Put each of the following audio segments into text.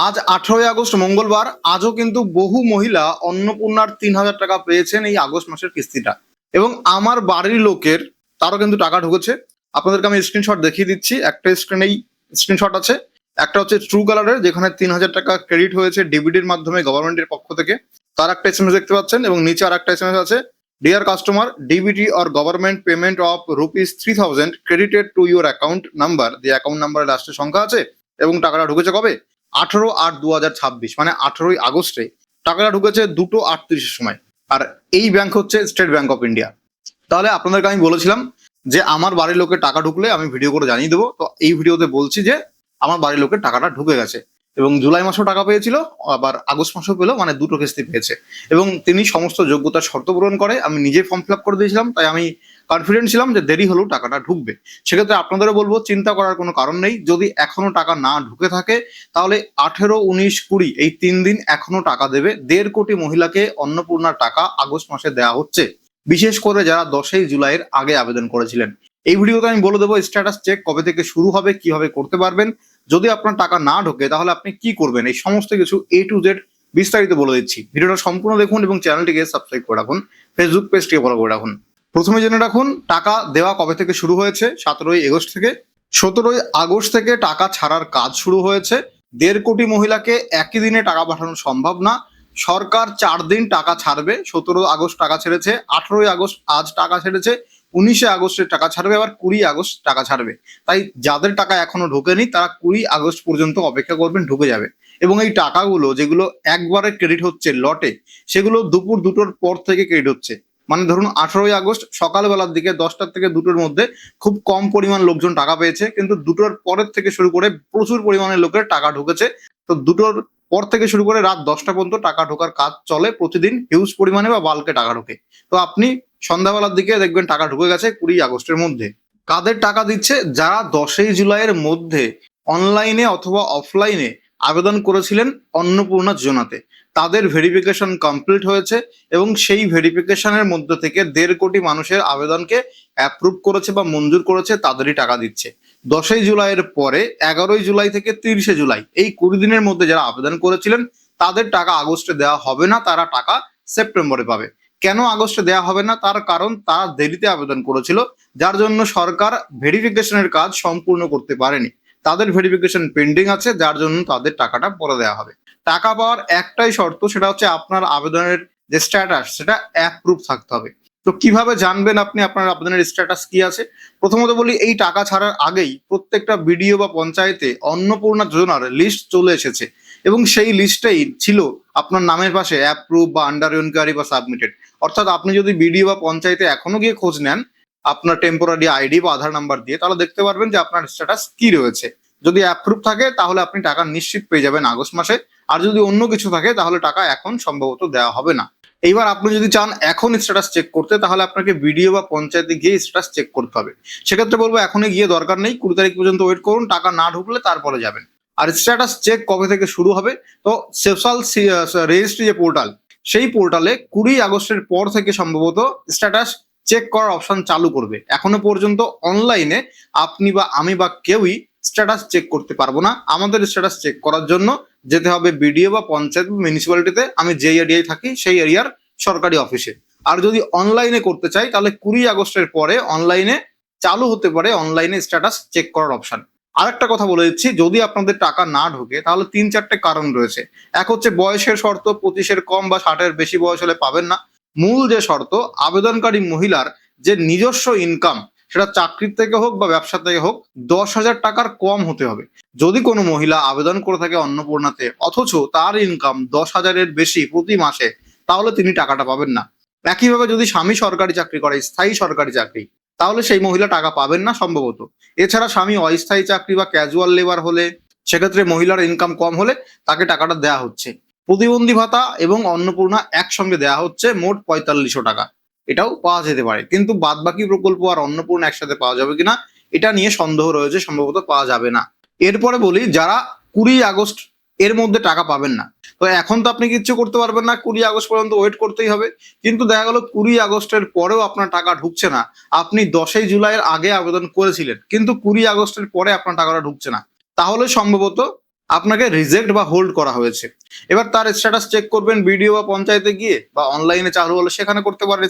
আজ 18ই আগস্ট মঙ্গলবার। আজও কিন্তু বহু মহিলা অন্নপূর্ণার 3,000 টাকা পেয়েছেন এই আগস্ট মাসের কিস্তিটা। এবং আমার বাড়ির লোকের তারও কিন্তু টাকা ঢুকেছে। আপনাদেরকে আমি স্ক্রিনশট দেখিয়ে দিচ্ছি। একটা স্ক্রিনেই স্ক্রিনশট আছে। একটা হচ্ছে ট্রু কালারের, যেখানে 3,000 টাকা ক্রেডিট হয়েছে ডিবিডির মাধ্যমে গভর্নমেন্টের পক্ষ থেকে। তার একটা এসএমএস দেখতে পাচ্ছেন এবং নিচে আর একটা এসএমএস আছে, deer customer, DBT or government payment of ₹3,000 credited to your account number. দিয়ে অ্যাকাউন্ট নাম্বারের লাস্টে সংখ্যা আছে এবং টাকাটা ঢুকেছে কবে? 18/8/2026, মানে 18ই আগস্টে টাকাটা ঢুকেছে 2:38-এর সময়। আর এই ব্যাংক হচ্ছে স্টেট ব্যাংক অফ ইন্ডিয়া। তাহলে আপনাদেরকে আমি বলেছিলাম যে আমার বাড়ির লোকের টাকা ঢুকলে আমি ভিডিও করে জানিয়ে দেবো। তো এই ভিডিওতে বলছি যে আমার বাড়ির লোকের টাকাটা ঢুকে গেছে এবং জুলাই মাসেও টাকা পেয়েছিল, আবার আগস্ট মাসেও পেলো, মানে দুটো কিস্তি পেয়েছে। এবং তিনি সমস্ত যোগ্যতার শর্ত পূরণ করে, আমি নিজে ফর্ম ফিল আপ করে দিয়েছিলাম, তাই আমি কনফিডেন্ট ছিলাম যে দেরি হলেও টাকাটা ঢুকবে। সেক্ষেত্রে আপনাদেরও বলবো, চিন্তা করার কোনো কারণ নেই। যদি এখনো টাকা না ঢুকে থাকে তাহলে 18, 19, 20 এই 3 দিন এখনো টাকা দেবে। 1.5 কোটি মহিলাকে অন্নপূর্ণার টাকা আগস্ট মাসে দেওয়া হচ্ছে, বিশেষ করে যারা 10ই জুলাইয়ের আগে আবেদন করেছিলেন। এই ভিডিওতে আমি বলে দেবো স্ট্যাটাস চেক কবে থেকে শুরু হবে, কিভাবে করতে পারবেন। যদি আপনার টাকা না ঢোকে তাহলে আপনি কি করবেন, এই সমস্ত কিছু A to Z বিস্তারিত বলে দিচ্ছি। ভিডিওটা সম্পূর্ণ দেখুন এবং চ্যানেলটিকে সাবস্ক্রাইব করে রাখুন, ফেসবুক পেজটিকে ফলো করে রাখুন। প্রথমে জেনে রাখুন টাকা দেওয়া কবে থেকে শুরু হয়েছে। 17ই আগস্ট থেকে। 17ই আগস্ট থেকে টাকা ছাড়ার কাজ শুরু হয়েছে। 1.5 কোটি মহিলাকে একই দিনে টাকা পাঠানো সম্ভব না। সরকার 4 দিন টাকা ছাড়বে। 17 আগস্ট টাকা ছেড়েছে, 18ই আগস্ট আজ টাকা ছেড়েছে, 19 আগস্টের টাকা ছাড়বে, আবার 20 আগস্ট টাকা ছাড়বে। তাই যাদের টাকা এখনো ঢোকেনি তারা 20 আগস্ট পর্যন্ত অপেক্ষা করবেন, ঢুকে যাবে। এবং এই টাকাগুলো যেগুলো একবারে ক্রেডিট হচ্ছে লটে, সেগুলো দুপুর 2টোর পর থেকে ক্রেডিট হচ্ছে। মানে ধরুন 18ই আগস্ট সকালবেলার দিকে 10টা থেকে 2টোর মধ্যে খুব কম পরিমাণ লোকজন টাকা পেয়েছে, কিন্তু 2টোর পরের থেকে শুরু করে প্রচুর পরিমাণে লোকের টাকা ঢুকেছে। তো 2টোর পর থেকে শুরু করে রাত 10টা পর্যন্ত টাকা ঢোকার কাজ চলে, প্রতিদিন হিউজ পরিমাণে বা বাল্কে টাকা ঢোকে। তো আপনি সন্ধ্যাবেলার দিকে দেখবেন টাকা ঢুকে গেছে 20 আগস্টের মধ্যে। কাদের টাকা দিচ্ছে? যারা 10ই জুলাইয়ের মধ্যে অনলাইনে অথবা অফলাইনে আবেদন করেছিলেন অন্নপূর্ণা যোজনাতে, তাদের ভেরিফিকেশন কমপ্লিট হয়েছে এবং সেই ভেরিফিকেশনের মধ্যে থেকে 1.5 কোটি মানুষের আবেদনকে অ্যাপ্রুভ করেছে বা মঞ্জুর করেছে, তাদেরই টাকা দিচ্ছে। 10ই জুলাইয়ের পরে 11ই জুলাই থেকে 30শে জুলাই এই 20 দিনের মধ্যে যারা আবেদন করেছিলেন তাদের টাকা আগস্টে দেওয়া হবে না, তারা টাকা সেপ্টেম্বরে পাবে। কেন আগস্টে দেওয়া হবে না? তার কারণ তারা দেরিতে আবেদন করেছিল, যার জন্য সরকার ভেরিফিকেশনের কাজ সম্পূর্ণ করতে পারেনি। তাদের ভেরিফিকেশন পেন্ডিং আছে, যার জন্য তাদের টাকাটা পরে দেওয়া হবে। টাকা পাওয়ার একটাই শর্ত, সেটা হচ্ছে আপনার আবেদনের যে স্ট্যাটাস সেটা অ্যাপ্রুভ থাকতে হবে। তো কিভাবে জানবেন আপনি আপনার আবেদনের স্ট্যাটাস কি আছে? প্রথমত বলি, এই টাকা ছাড়ার আগেই প্রত্যেকটা বিডিও বা পঞ্চায়েতে অন্নপূর্ণা যোজনার লিস্ট চলে এসেছে এবং সেই লিস্টেই ছিল আপনার নামের পাশে অ্যাপ্রুভ বা আন্ডার ইনকোয়ারি বা সাবমিটেড। অর্থাৎ আপনি যদি বিডিও বা পঞ্চায়েতে এখনো গিয়ে খোঁজ নেন আপনার টেম্পোরারি আইডি বা আধার নাম্বার দিয়ে, তাহলে দেখতে পারবেন যে আপনার স্ট্যাটাস কি রয়েছে। যদি অ্যাপ্রুভ থাকে তাহলে আপনি টাকা নিশ্চিত পেয়ে যাবেন আগস্ট মাসে। আর যদি অন্য কিছু থাকে তাহলে টাকা এখন সম্ভবত দেওয়া হবে না। এইবার আপনি যদি চান এখন স্ট্যাটাস চেক করতে, তাহলে আপনাকে বিডিও বা পঞ্চায়েতে গিয়ে স্ট্যাটাস চেক করতে হবে। সেক্ষেত্রে বলবো এখনই গিয়ে দরকার নেই, 20 তারিখ পর্যন্ত ওয়েট করুন, টাকা না ঢুকলে তারপরে যাবেন। আর স্ট্যাটাস চেক কবে থেকে শুরু হবে? তো সোশ্যাল রেজিস্ট্রি যে পোর্টাল, সেই পোর্টালে 20 আগস্টের পর থেকে সম্ভবত স্ট্যাটাস চেক করার অপশন চালু করবে। এখনো পর্যন্ত অনলাইনে আপনি বা আমি বা কেউই স্ট্যাটাস চেক করতে পারবো না। আমাদের স্ট্যাটাস চেক করার জন্য যেতে হবে বিডিও বা পঞ্চায়েত বা মিউনিসিপ্যালিটিতে, আমি যে এরিয়ায় থাকি সেই এরিয়ার সরকারি অফিসে। আর যদি অনলাইনে করতে চাই তাহলে 20 আগস্টের পরে অনলাইনে চালু হতে পারে অনলাইনে স্ট্যাটাস চেক করার অপশন। আরেকটা কথা বলে দিচ্ছি, যদি আপনাদের টাকা না ঢোকে তাহলে 3-4টে কারণ রয়েছে। এক হচ্ছে বয়সের শর্ত, 25-এর কম বা 60-এর বেশি বয়স হলে পাবেন না। মূল যে শর্ত, আবেদনকারী মহিলার যে নিজস্ব ইনকাম, সেটা চাকরির থেকে হোক বা ব্যবসা থেকে হোক, 10,000 টাকার কম হতে হবে। যদি কোনো মহিলা আবেদন করে থাকে অন্নপূর্ণাতে অথচ তার ইনকাম 10,000-এর বেশি প্রতি মাসে, তাহলে তিনি টাকাটা পাবেন না। একইভাবে যদি স্বামী সরকারি চাকরি করে, স্থায়ী সরকারি চাকরি, তাহলে সেই মহিলা টাকা পাবেন না সম্ভবত। এছাড়া স্বামী অস্থায়ী চাকরি বা ক্যাজুয়াল লেবার হলে, সেক্ষেত্রে মহিলার ইনকাম কম হলে তাকে টাকাটা দেওয়া হচ্ছে। প্রতিবন্ধী ভাতা এবং অন্নপূর্ণা একসঙ্গে দেওয়া হচ্ছে, মোট 4500 টাকা। এটাও পাওয়া যেতে পারে, কিন্তু বাদবাকি প্রকল্প আর অন্নপূর্ণা একসাথে পাওয়া যাবে কিনা এটা নিয়ে সন্দেহ রয়েছে, সম্ভবত পাওয়া যাবে না। এরপরে বলি, যারা 20 আগস্ট এর মধ্যে টাকা পাবেন না, তো এখন তো আপনি কিচ্ছু করতে পারবেন না, 20 আগস্ট পর্যন্ত ওয়েট করতেই হবে। কিন্তু দেখা গেল 20 আগস্টের পরেও আপনার টাকা ঢুকছে না। আপনি 10ই জুলাইয়ের আগে আবেদন করেছিলেন কিন্তু 20 আগস্টের পরে আপনার টাকাটা ঢুকছে না, তাহলে সম্ভবত আপনাকে রিজেক্ট বা হোল্ড করা হয়েছে। এবার তার স্ট্যাটাস চেক করবেন বিডিও বা পঞ্চায়েতে গিয়ে, বা অনলাইনে চালু হলে সেখানে করতে পারেন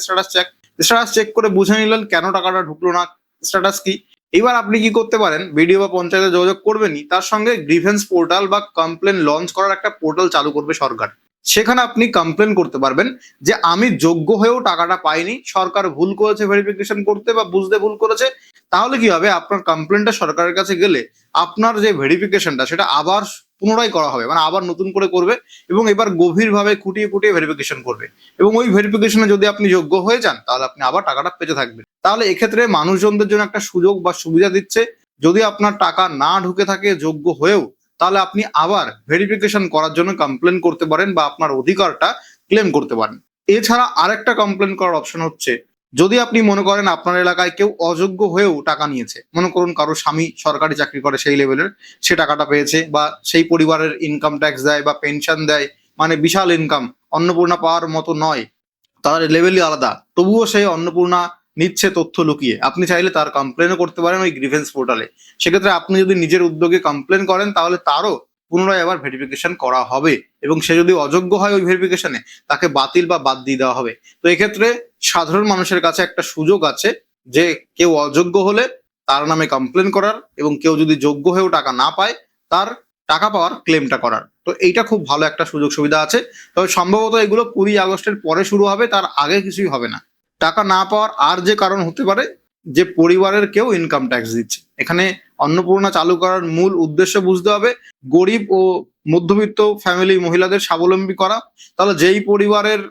স্ট্যাটাস চেক করে বুঝে নিলেন কেন টাকাটা ঢুকলো না, স্ট্যাটাস কি। এবার আপনি কি করতে পারেন, বিডিও বা পঞ্চায়েতে যোগাযোগ করবেনই, তার সঙ্গে গ্রিভেন্স পোর্টাল বা কমপ্লেন লঞ্চ করার একটা পোর্টাল চালু করবে সরকার। সেখানে আপনি কমপ্লেন করতে পারবেন যে আমি যোগ্য হয়েও টাকাটা পাইনি, সরকার ভুল করেছে ভেরিফিকেশন করতে বা বুঝতে ভুল করেছে। তাহলে কি হবে, আপনার কমপ্লেনটা সরকারের কাছে গেলে আপনার যে ভেরিফিকেশনটা সেটা আবার পুনরায় করা হবে, মানে আবার নতুন করে করবে, এবং এবার গভীরভাবে খুঁটিয়ে খুঁটিয়ে ভেরিফিকেশন করবে, এবং ওই ভেরিফিকেশনে যদি আপনি যোগ্য হয়ে যান তাহলে আপনি আবার টাকাটা পেতে থাকবেন। তাহলে এক্ষেত্রে মানুষজনদের জন্য একটা সুযোগ বা সুবিধা দিচ্ছে, যদি আপনার টাকা না ঢুকে থাকে যোগ্য হয়েও, তাহলে আপনি আবার ভেরিফিকেশন করার জন্য কমপ্লেন করতে পারেন বা আপনার অধিকারটা ক্লেম করতে পারেন। এছাড়া আরেকটা কমপ্লেন করার অপশন হচ্ছে, যদি আপনি মনে করেন আপনার এলাকায় কেউ অযোগ্য হয়েও টাকা নিয়েছে, মনে করুন কারো স্বামী সরকারি চাকরি করে সেই লেভেলের, সে টাকাটা পেয়েছে, বা সেই পরিবারের ইনকাম ট্যাক্স দেয় বা পেনশন দেয়, মানে বিশাল ইনকাম, অন্নপূর্ণা পাওয়ার মতো নয়, তার লেভেলই আলাদা, তবুও সে অন্নপূর্ণা নিচ্ছে তথ্য লুকিয়ে, আপনি চাইলে তার কমপ্লেনও করতে পারেন ওই গ্রিভেন্স পোর্টালে। সেক্ষেত্রে আপনি যদি নিজের উদ্যোগে কমপ্লেন করেন তাহলে তারও পুনরায় আবার ভেরিফিকেশন করা হবে, এবং সে যদি অযোগ্য হয় ওই ভেরিফিকেশনে, তাকে বাতিল বা বাদ দিয়ে দেওয়া হবে। তো এক্ষেত্রে সাধারণ মানুষের কাছে একটা সুযোগ আছে যে কেউ অযোগ্য হলে তার নামে কমপ্লেন করার, এবং কেউ যদি যোগ্য হয়েও টাকা না পায় তার টাকা পাওয়ার ক্লেমটা করার। তো এইটা খুব ভালো একটা সুযোগ সুবিধা আছে। তবে সম্ভবত এগুলো 20 আগস্টের পরে শুরু হবে, তার আগে কিছুই হবে না। টাকা না পাওয়ার আর যে কারণ হতে পারে, যে পরিবারের কেউ ইনকাম ট্যাক্স দিচ্ছে। এখানে অন্নপূর্ণা চালু করার মূল উদ্দেশ্য বুঝতে হবে, গরিব ও মধ্যবিত্ত ফ্যামিলি মহিলাদের স্বাবলম্বী করা। তাহলে যেই পরিবারের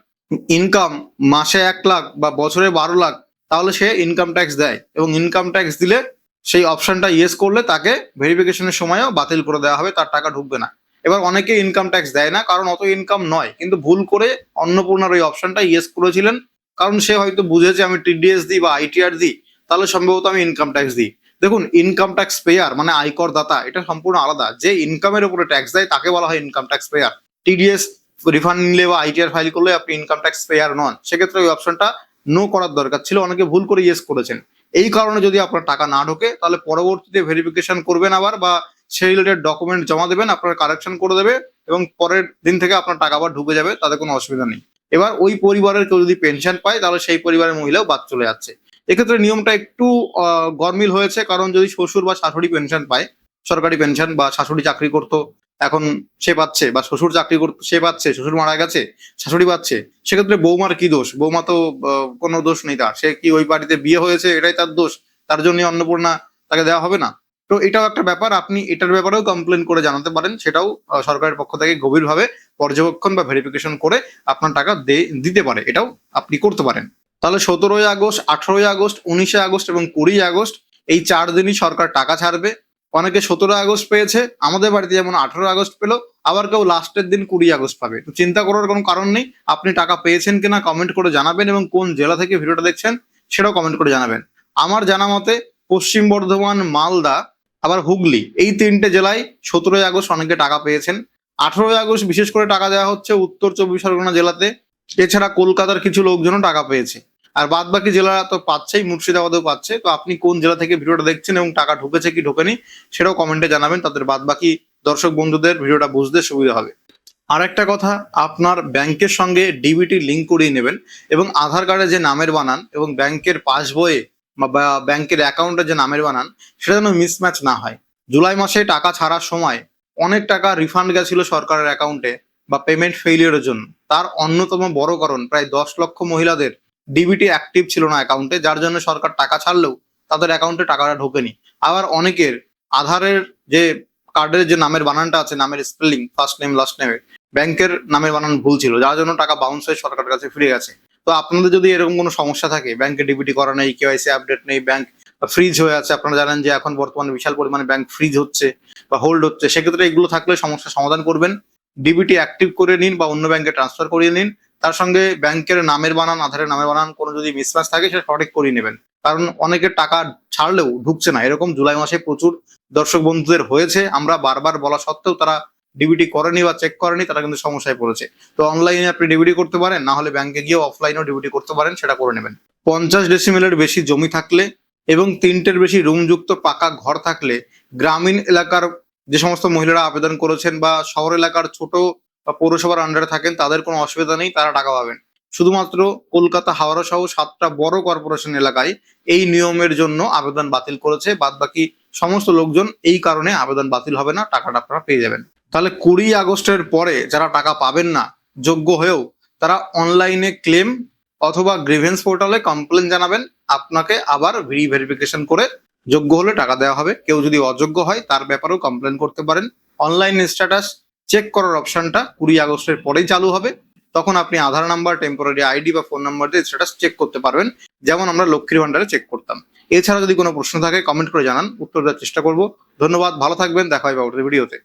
ইনকাম মাসে 1 লাখ বা বছরে 12 লাখ, তাহলে সে ইনকাম ট্যাক্স দেয়, এবং ইনকাম ট্যাক্স দিলে সেই অপশনটা ইয়েস করলে তাকে ভেরিফিকেশনের সময়ও বাতিল করে দেওয়া হবে, তার টাকা ঢুকবে না। এবার অনেকে ইনকাম ট্যাক্স দেয় না কারণ অত ইনকাম নয়, কিন্তু ভুল করে অন্নপূর্ণার ওই অপশনটা ইয়েস করেছিলেন, কারণ সে হয়তো বুঝেছে আমি টিডিএস দিই বা আইটিআর দিই, তাহলে সম্ভবত আমি ইনকাম ট্যাক্স দিই। দেখুন, ইনকাম ট্যাক্স পেয়ার মানে আয়কর দাতা, এটা সম্পূর্ণ আলাদা। যে ইনকামের উপরে ট্যাক্স দেয় তাকে বলা হয় income tax payer. TDS refund নিলে বা আইটিআর ফাইল করলে আপনি ইনকাম ট্যাক্স পেয়ার নন, সেক্ষেত্রে ওই অপশনটা নো করার দরকার ছিল, অনেকে ভুল করে ইয়েস করেছেন। এই কারণে যদি আপনার টাকা না ঢোকে তাহলে পরবর্তীতে ভেরিফিকেশন করবেন আবার, বা সেই রিলেটেড ডকুমেন্ট জমা দেবেন, আপনার কারেকশন করে দেবে, এবং পরের দিন থেকে আপনার টাকা আবার ঢুকে যাবে, তাতে কোনো অসুবিধা নেই। এবার ওই পরিবারের কেউ যদি পেনশন পায় তাহলে সেই পরিবারের মহিলাও বাদ চলে যাচ্ছে। এক্ষেত্রে নিয়মটা একটু গরমিল হয়েছে, কারণ যদি শ্বশুর বা শাশুড়ি পেনশন পায়, সরকারি পেনশন, বা শাশুড়ি চাকরি করতো এখন সে পাচ্ছে, বা শ্বশুর চাকরি করতো সে পাচ্ছে, শ্বশুর মারা গেছে শাশুড়ি পাচ্ছে, সেক্ষেত্রে বৌমার কি দোষ? বৌমা তো কোনো দোষ নেই তার, সে কি ওই বাড়িতে বিয়ে হয়েছে এটাই তার দোষ, তার জন্য অন্নপূর্ণা তাকে দেওয়া হবে না? তো এটাও একটা ব্যাপার, আপনি এটার ব্যাপারেও কমপ্লেন করে জানাতে পারেন, সেটাও সরকারের পক্ষ থেকে গভীরভাবে পর্যবেক্ষণ বা ভেরিফিকেশন করে আপনার টাকা দিতে পারে, এটাও আপনি করতে পারেন। তাহলে 17ই আগস্ট, 18ই আগস্ট, 19 আগস্ট এবং 20 আগস্ট, এই 4 দিনই সরকার টাকা ছাড়বে। অনেকে 17 আগস্ট পেয়েছে, আমাদের বাড়িতে যেমন 18 আগস্ট পেলো, আবার কেউ লাস্টের দিন 20 আগস্ট পাবে। তো চিন্তা করার কোনো কারণ নেই, আপনি টাকা পেয়েছেন কিনা কমেন্ট করে জানাবেন, এবং কোন জেলা থেকে ভিডিওটা দেখছেন সেটাও কমেন্ট করে জানাবেন। আমার জানা মতে পশ্চিম বর্ধমান, মালদা, আবার হুগলি, এই 3টে জেলায় 17ই আগস্ট অনেকে টাকা পেয়েছেন। 18ই আগস্ট বিশেষ করে টাকা দেওয়া হচ্ছে উত্তর 24 পরগনা জেলাতে। এছাড়া কলকাতার কিছু লোকজনও টাকা পেয়েছে, আর বাদ বাকি জেলা তো পাচ্ছেই, মুর্শিদাবাদেও পাচ্ছে। তো আপনি কোন জেলা থেকে ভিডিওটা দেখছেন এবং টাকা ঢুকেছে কি ঢোকেনি সেটাও কমেন্টে জানাবেন, তাদের বাদ বাকি দর্শক বন্ধুদের ভিডিওটা বুঝতে সুবিধা হবে। আর একটা কথা, আপনার ব্যাংকের সঙ্গে ডিবিটি লিঙ্ক করিয়ে নেবেন, এবং আধার কার্ডে যে নামের বানান এবং ব্যাংকের পাসবইয়ে বা ব্যাংকের অ্যাকাউন্টে যে নামের বানান সেটা যেন মিসম্যাচ না হয়। জুলাই মাসে টাকা ছাড়ার সময় অনেক টাকা রিফান্ড গেছিল সরকারের অ্যাকাউন্টে বা পেমেন্ট ফেইলিয়রের জন্য। তার অন্যতম বড় কারণ, প্রায় 10 লক্ষ মহিলাদের ডিবিটি অ্যাক্টিভ ছিল না অ্যাকাউন্টে, যার জন্য সরকার টাকা ছাড়লেও তাদের অ্যাকাউন্টে টাকাটা ঢোকেনি। আবার অনেকের আধারের যে কার্ডের যে নামের বানানটা আছে, নামের স্পেলিং ফার্স্ট নেম লাস্ট নেমের, ব্যাংকের নামের বানান ভুল ছিল, যার জন্য টাকা বাউন্স হয়ে সরকারের কাছে ফিরে গেছে। তো আপনাদের যদি এরকম কোনো সমস্যা থাকে, ব্যাংকে ডিবিটি করা নেই, কেওয়াইসি আপডেট নেই, ব্যাংক ফ্রিজ হয়ে আছে, আপনারা জানেন যে এখন বর্তমানে বিশাল পরিমাণে ব্যাংক ফ্রিজ হচ্ছে বা হোল্ড হচ্ছে, সেক্ষেত্রে এগুলো থাকলে সমস্যার সমাধান করবেন। ডিবিটি অ্যাক্টিভ করে নিন বা অন্য ব্যাংকে ট্রান্সফার করিয়ে নিন। তার সঙ্গে ব্যাংকের নামের বানান, আধারের নামের বানান কোনো যদি মিসম্যাচ থাকে সেটা সঠিক করিয়ে নেবেন, কারণ অনেকের টাকা ছাড়লেও ঢুকছে না। এরকম জুলাই মাসে প্রচুর দর্শক বন্ধুদের হয়েছে, আমরা বারবার বলা সত্ত্বেও তারা ডিবিটি করেনি বা চেক করেনি, তারা কিন্তু সমস্যায় পড়েছে। তো অনলাইনে আপনি ডিবিটি করতে পারেন, না হলে ব্যাংকে গিয়ে অফলাইনেও ডিবিটি করতে পারেন, সেটা করে নেবেন। 50 ডেসিমেলের বেশি জমি থাকলে এবং 3টের বেশি রুমযুক্ত পাকা ঘর থাকলে গ্রামীণ এলাকার যে সমস্ত মহিলারা আবেদন করেছেন বা শহর এলাকার ছোট বা পৌরসভার আন্ডারে থাকেন, তাদের কোনো অসুবিধা নেই, তারা টাকা পাবেন। শুধুমাত্র কলকাতা, হাওড়া সহ 7টা বড় কর্পোরেশন এলাকায় এই নিয়মের জন্য আবেদন বাতিল করেছে। বাদবাকি সমস্ত লোকজন এই কারণে আবেদন বাতিল হবে না, টাকাটা আপনারা পেয়ে যাবেন। তাহলে 20 আগস্টের পরে যারা টাকা পাবেন না যোগ্য হয়েও, তারা অনলাইনে ক্লেম অথবা গ্রিভেন্স পোর্টালে কমপ্লেন জানাবেন। আপনাকে আবার ভেরিফিকেশন করে যোগ্য হলে টাকা দেওয়া হবে। কেউ যদি অযোগ্য হয় তার ব্যাপারেও কমপ্লেন করতে পারেন। অনলাইন স্ট্যাটাস চেক করার অপশনটা 20 আগস্টের পরেই চালু হবে। তখন আপনি আধার নাম্বার, টেম্পোরারি আইডি বা ফোন নাম্বার দিয়ে স্ট্যাটাস চেক করতে পারবেন, যেমন আমরা লক্ষ্মীর ভান্ডারে চেক করতাম। এছাড়া যদি কোনো প্রশ্ন থাকে কমেন্ট করে জানান, উত্তর দেওয়ার চেষ্টা করব। ধন্যবাদ, ভালো থাকবেন, দেখা হবে পরবর্তী ভিডিওতে।